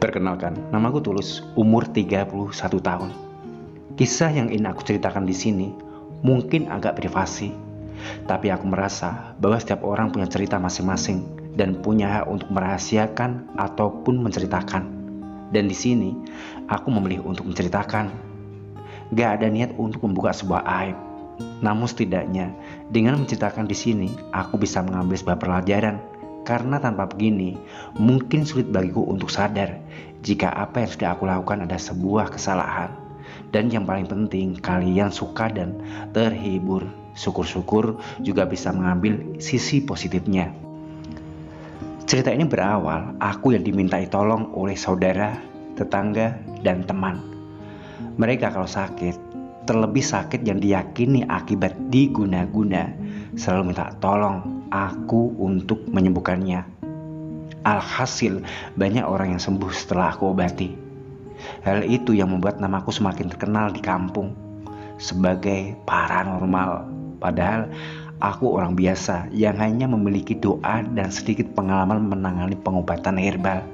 Perkenalkan, namaku Tulus, umur 31 tahun. Kisah yang ingin aku ceritakan di sini mungkin agak privasi, tapi aku merasa bahwa setiap orang punya cerita masing-masing dan punya hak untuk merahasiakan ataupun menceritakan. Dan di sini aku memilih untuk menceritakan. Gak ada niat untuk membuka sebuah aib, namun setidaknya dengan menceritakan di sini aku bisa mengambil sebuah pelajaran. Karena tanpa begini, mungkin sulit bagiku untuk sadar jika apa yang sudah aku lakukan ada sebuah kesalahan. Dan yang paling penting, kalian suka dan terhibur. Syukur-syukur juga bisa mengambil sisi positifnya. Cerita ini berawal aku yang dimintai tolong oleh saudara, tetangga, dan teman. Mereka kalau sakit, terlebih sakit yang diyakini akibat diguna-guna, selalu minta tolong aku untuk menyembuhkannya. Alhasil banyak orang yang sembuh setelah aku obati. Hal itu yang membuat namaku semakin terkenal di kampung sebagai paranormal. Padahal aku orang biasa yang hanya memiliki doa dan sedikit pengalaman menangani pengobatan herbal.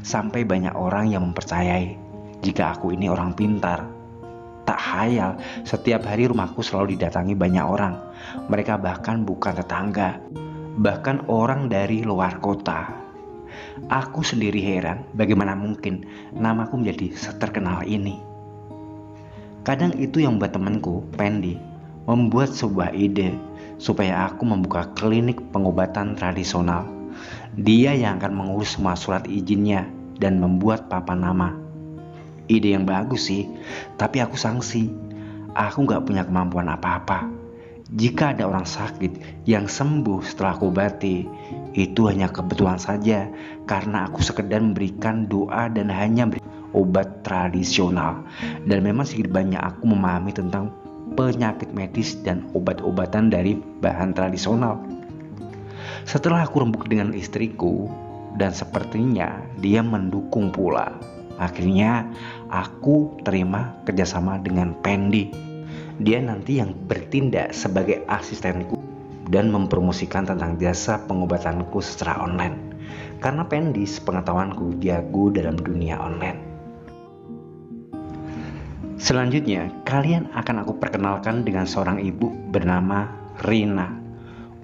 Sampai banyak orang yang mempercayai jika aku ini orang pintar. Tak hayal, setiap hari rumahku selalu didatangi banyak orang. Mereka bahkan bukan tetangga, bahkan orang dari luar kota. Aku sendiri heran bagaimana mungkin namaku menjadi seterkenal ini. Kadang itu yang membuat temanku, Pendi, membuat sebuah ide supaya aku membuka klinik pengobatan tradisional. Dia yang akan mengurus semua surat izinnya dan membuat papan nama. Ide yang bagus sih, tapi aku sangsi. Aku gak punya kemampuan apa-apa. Jika ada orang sakit yang sembuh setelah aku obati, itu hanya kebetulan saja karena aku sekedar memberikan doa dan hanya beri obat tradisional. Dan memang sedikit banyak aku memahami tentang penyakit medis dan obat-obatan dari bahan tradisional. Setelah aku rembuk dengan istriku, dan sepertinya dia mendukung pula, akhirnya aku terima kerjasama dengan Pendi. Dia nanti yang bertindak sebagai asistenku dan mempromosikan tentang jasa pengobatanku secara online. Karena Pendi sepengetahuanku jago dalam dunia online. Selanjutnya, kalian akan aku perkenalkan dengan seorang ibu bernama Rina.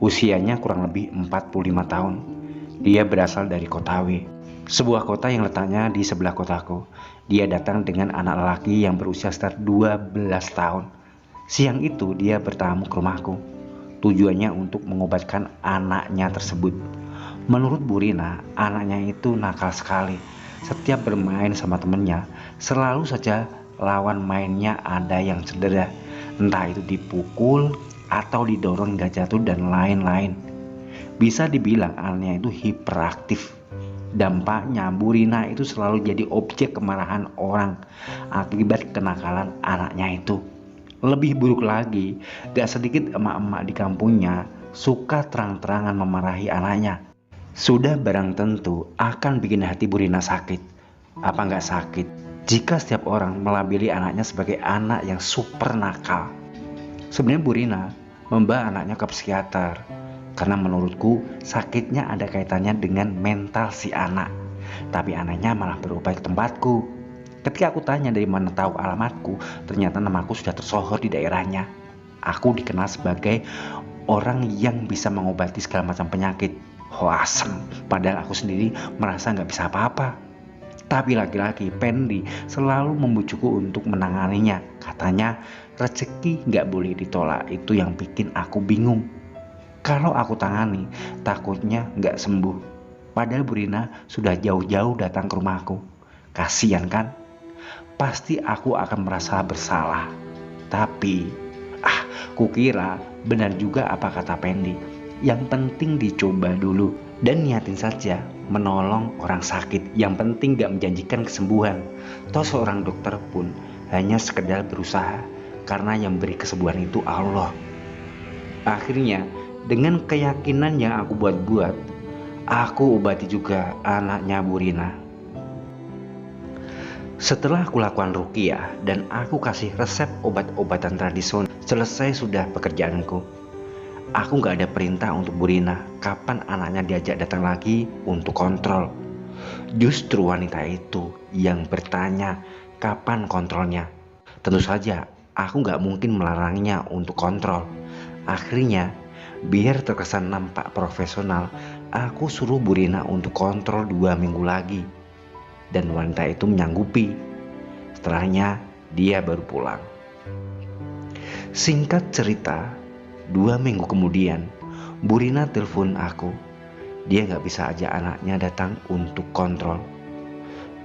Usianya kurang lebih 45 tahun. Dia berasal dari Kotawe, sebuah kota yang letaknya di sebelah kotaku. Dia datang dengan anak lelaki yang berusia sekitar 12 tahun. Siang itu dia bertamu ke rumahku. Tujuannya untuk mengobatkan anaknya tersebut. Menurut Bu Rina, anaknya itu nakal sekali. Setiap bermain sama temennya, selalu saja lawan mainnya ada yang cedera. Entah itu dipukul atau didorong hingga jatuh dan lain-lain. Bisa dibilang anaknya itu hiperaktif. Dampaknya Bu Rina itu selalu jadi objek kemarahan orang akibat kenakalan anaknya itu. Lebih buruk lagi, gak sedikit emak-emak di kampungnya suka terang-terangan memarahi anaknya. Sudah barang tentu akan bikin hati Bu Rina sakit. Apa gak sakit jika setiap orang melabeli anaknya sebagai anak yang super nakal? Sebenarnya Bu Rina membawa anaknya ke psikiater karena menurutku sakitnya ada kaitannya dengan mental si anak. Tapi anaknya malah berobat ke tempatku. Ketika aku tanya dari mana tahu alamatku, ternyata namaku sudah tersohor di daerahnya. Aku dikenal sebagai orang yang bisa mengobati segala macam penyakit. Asem. Padahal aku sendiri merasa gak bisa apa-apa. Tapi laki-laki Pendi selalu membujukku untuk menanganinya. Katanya rezeki gak boleh ditolak. Itu yang bikin aku bingung. Kalau aku tangani, takutnya gak sembuh. Padahal Bu Rina sudah jauh-jauh datang ke rumahku. Kasian kan? Pasti aku akan merasa bersalah. Tapi, kukira benar juga apa kata Pendi. Yang penting dicoba dulu dan niatin saja menolong orang sakit. Yang penting gak menjanjikan kesembuhan. Toh seorang dokter pun hanya sekedar berusaha, karena yang beri kesembuhan itu Allah. Akhirnya, dengan keyakinan yang aku buat-buat, aku obati juga anaknya Bu Rina. Setelah aku lakukan ruqyah dan aku kasih resep obat-obatan tradisional, selesai sudah pekerjaanku. Aku gak ada perintah untuk Bu Rina kapan anaknya diajak datang lagi untuk kontrol. Justru wanita itu yang bertanya kapan kontrolnya. Tentu saja aku gak mungkin melarangnya untuk kontrol. Akhirnya, biar terkesan nampak profesional, aku suruh Bu Rina untuk kontrol 2 minggu lagi. Dan wanita itu menyanggupi. Setelahnya, dia baru pulang. Singkat cerita, 2 minggu kemudian, Bu Rina telepon aku. Dia gak bisa ajak anaknya datang untuk kontrol.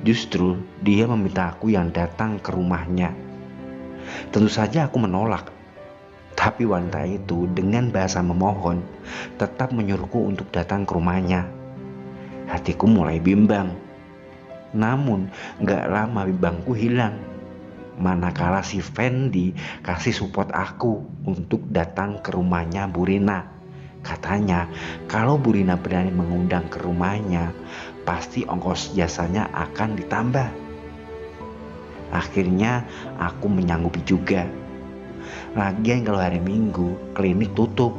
Justru dia meminta aku yang datang ke rumahnya. Tentu saja aku menolak. Tapi wanita itu dengan bahasa memohon tetap menyuruhku untuk datang ke rumahnya. Hatiku mulai bimbang. Namun gak lama bimbangku hilang. Manakala si Fendi kasih support aku untuk datang ke rumahnya Bu Rina. Katanya kalau Bu Rina berani mengundang ke rumahnya, pasti ongkos jasanya akan ditambah. Akhirnya aku menyanggupi juga. Lagian kalau hari Minggu klinik tutup,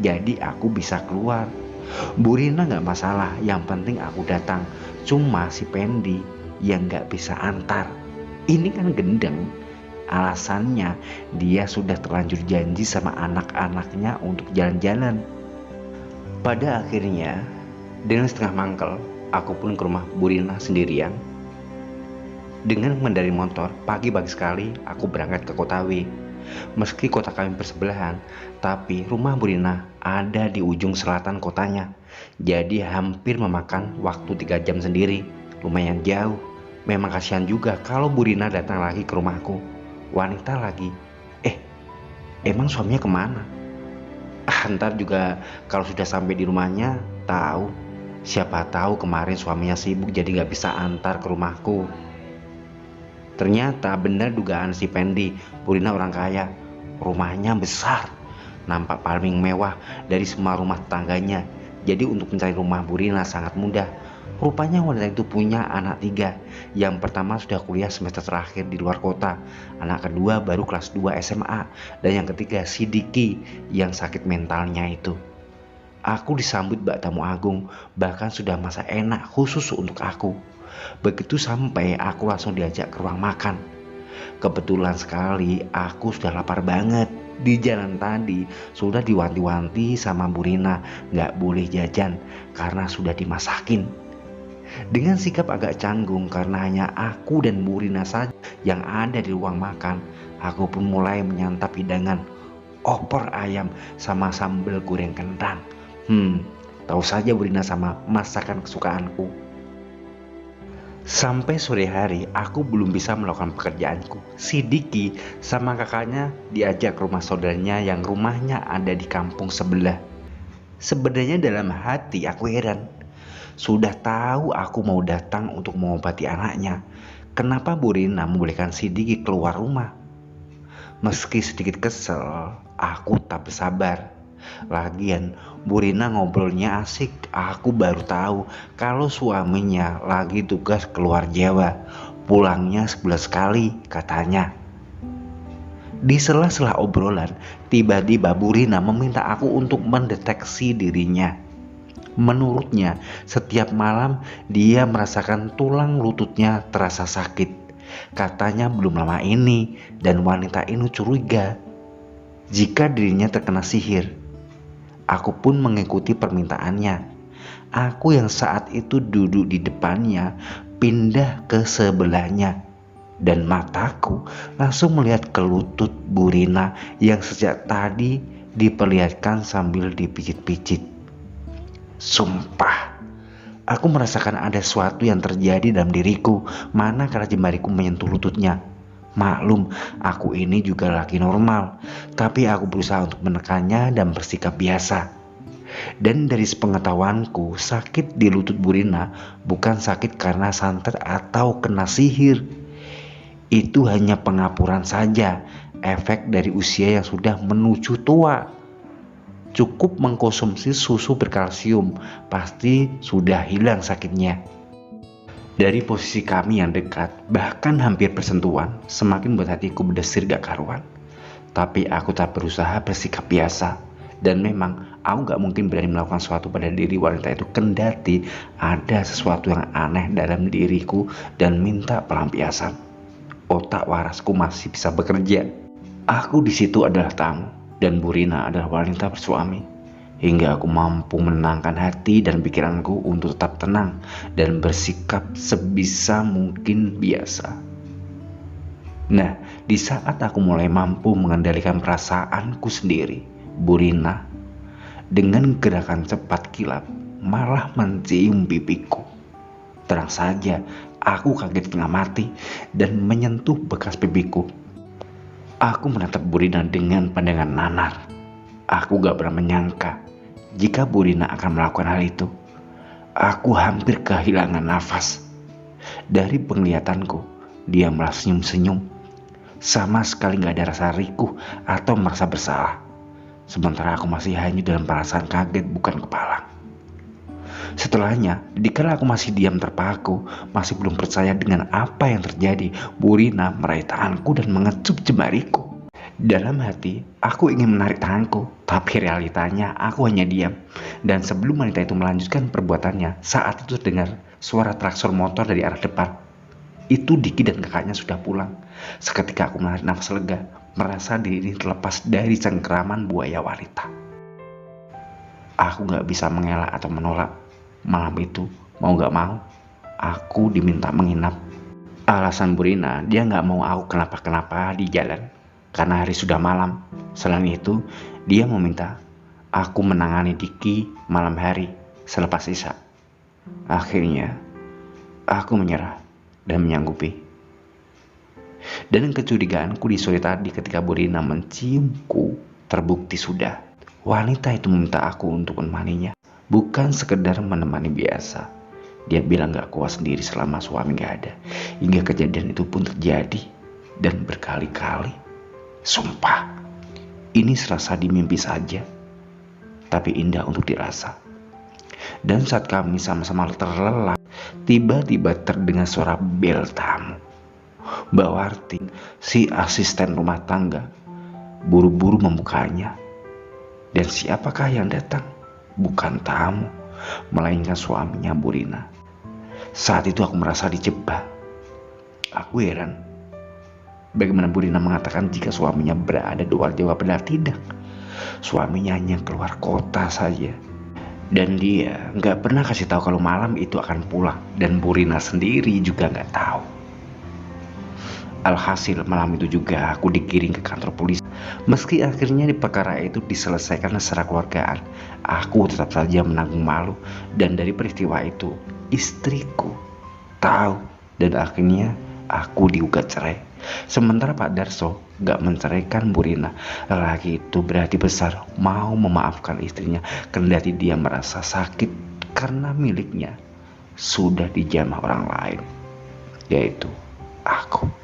jadi aku bisa keluar. Bu Rina gak masalah, yang penting aku datang. Cuma si Fendi yang gak bisa antar. Ini kan gendeng. Alasannya dia sudah terlanjur janji sama anak-anaknya untuk jalan-jalan. Pada akhirnya, dengan setengah mangkel, aku pun ke rumah Bu Rina sendirian. Dengan mengendarai motor, pagi-pagi sekali aku berangkat ke Kotawe. Meski kota kami bersebelahan, tapi rumah Bu Rina ada di ujung selatan kotanya. Jadi hampir memakan waktu 3 jam sendiri. Lumayan jauh. Memang kasihan juga kalau Bu Rina datang lagi ke rumahku. Wanita lagi. Emang suaminya kemana? Ntar juga kalau sudah sampai di rumahnya tahu. Siapa tahu kemarin suaminya sibuk jadi gak bisa antar ke rumahku. Ternyata benar dugaan si Fendi. Bu Rina orang kaya. Rumahnya besar. Nampak paling mewah dari semua rumah tetangganya. Jadi untuk mencari rumah Bu Rina sangat mudah. Rupanya wanita itu punya anak 3. Yang pertama sudah kuliah semester terakhir di luar kota. Anak kedua baru kelas 2 SMA. Dan yang ketiga si Diki yang sakit mentalnya itu. Aku disambut bak tamu agung. Bahkan sudah masak enak khusus untuk aku. Begitu sampai aku langsung diajak ke ruang makan. Kebetulan sekali aku sudah lapar banget. Di jalan tadi sudah diwanti-wanti sama Bu Rina gak boleh jajan karena sudah dimasakin. Dengan sikap agak canggung karena hanya aku dan Bu Rina saja yang ada di ruang makan, aku pun mulai menyantap hidangan opor ayam sama sambal goreng kentang. Tahu saja Bu Rina sama masakan kesukaanku. Sampai sore hari aku belum bisa melakukan pekerjaanku. Si Diki sama kakaknya diajak ke rumah saudaranya yang rumahnya ada di kampung sebelah. Sebenarnya dalam hati aku heran. Sudah tahu aku mau datang untuk mengobati anaknya. Kenapa Bu Rina membolehkan si Diki keluar rumah? Meski sedikit kesel, aku tak bersabar. Lagian Bu Rina ngobrolnya asik. Aku baru tahu kalau suaminya lagi tugas keluar Jawa. Pulangnya sebulan sekali katanya. Di sela-sela obrolan, tiba-tiba Bu Rina meminta aku untuk mendeteksi dirinya. Menurutnya, setiap malam dia merasakan tulang lututnya terasa sakit. Katanya belum lama ini, dan wanita ini curiga jika dirinya terkena sihir. Aku pun mengikuti permintaannya. Aku yang saat itu duduk di depannya pindah ke sebelahnya. Dan mataku langsung melihat ke lutut Bu Rina yang sejak tadi diperlihatkan sambil dipijit-pijit. Sumpah, aku merasakan ada sesuatu yang terjadi dalam diriku manakala jemariku menyentuh lututnya. Maklum, aku ini juga laki normal, tapi aku berusaha untuk menekannya dan bersikap biasa. Dan dari sepengetahuanku, sakit di lutut Bu Rina bukan sakit karena santet atau kena sihir. Itu hanya pengapuran saja, efek dari usia yang sudah menuju tua. Cukup mengkonsumsi susu berkalsium, pasti sudah hilang sakitnya. Dari posisi kami yang dekat, bahkan hampir bersentuhan, semakin buat hatiku berdesir gak karuan. Tapi aku tak berusaha bersikap biasa. Dan memang Aku gak mungkin berani melakukan sesuatu pada diri wanita itu kendati ada sesuatu yang aneh dalam diriku dan minta pelampiasan. Otak warasku masih bisa bekerja. Aku di situ adalah tamu dan Bu Rina adalah wanita bersuami. Hingga aku mampu menenangkan hati dan pikiranku untuk tetap tenang dan bersikap sebisa mungkin biasa. Nah, di saat aku mulai mampu mengendalikan perasaanku sendiri, Bu Rina dengan gerakan cepat kilat malah mencium pipiku. Terang saja, aku kaget setengah mati dan menyentuh bekas pipiku. Aku menatap Bu Rina dengan pandangan nanar. Aku gak pernah menyangka jika Bu Rina akan melakukan hal itu. Aku hampir kehilangan nafas. Dari penglihatanku, dia malah senyum-senyum. Sama sekali gak ada rasa rikuh atau merasa bersalah. Sementara aku masih hanyut dalam perasaan kaget bukan kepalang. Setelahnya, dikala aku masih diam terpaku, masih belum percaya dengan apa yang terjadi, Bu Rina meraih tanganku dan mengecup jemariku. Dalam hati, aku ingin menarik tanganku, tapi realitanya aku hanya diam. Dan sebelum wanita itu melanjutkan perbuatannya, saat itu terdengar suara traktor motor dari arah depan. Itu Diki dan kakaknya sudah pulang. Seketika aku menarik nafas lega, merasa diri ini terlepas dari cengkeraman buaya wanita. Aku gak bisa mengelak atau menolak. Malam itu, mau gak mau, aku diminta menginap. Alasan Bu Rina, dia gak mau aku kenapa-kenapa di jalan karena hari sudah malam. Selain itu, dia meminta aku menangani Diki malam hari selepas isya. Akhirnya, aku menyerah dan menyanggupi. Dan kecurigaanku di sore tadi ketika Bu Rina menciumku terbukti sudah. Wanita itu meminta aku untuk menemaninya, bukan sekedar menemani biasa. Dia bilang gak kuat sendiri selama suami gak ada. Hingga kejadian itu pun terjadi dan berkali-kali. Sumpah, ini serasa di mimpi saja, tapi indah untuk dirasa. Dan saat kami sama-sama terlelap, tiba-tiba terdengar suara bel tamu. Mbak Warti, si asisten rumah tangga, buru-buru membukanya. Dan siapakah yang datang? Bukan tamu, melainkan suaminya Bu Rina. Saat itu aku merasa dijebak. Aku heran, bagaimana Bu Rina mengatakan jika suaminya berada di luar Jawa, padahal tidak. Suaminya hanya keluar kota saja. Dan dia gak pernah kasih tahu kalau malam itu akan pulang. Dan Bu Rina sendiri juga gak tahu. Alhasil malam itu juga aku digiring ke kantor polisi. Meski akhirnya di perkara itu diselesaikan secara keluargaan, aku tetap saja menanggung malu. Dan dari peristiwa itu, istriku tahu dan akhirnya aku digugat cerai. Sementara Pak Darso gak menceraikan Bu Rina. Lelaki itu berarti besar mau memaafkan istrinya kendati dia merasa sakit karena miliknya sudah dijamah orang lain, yaitu aku.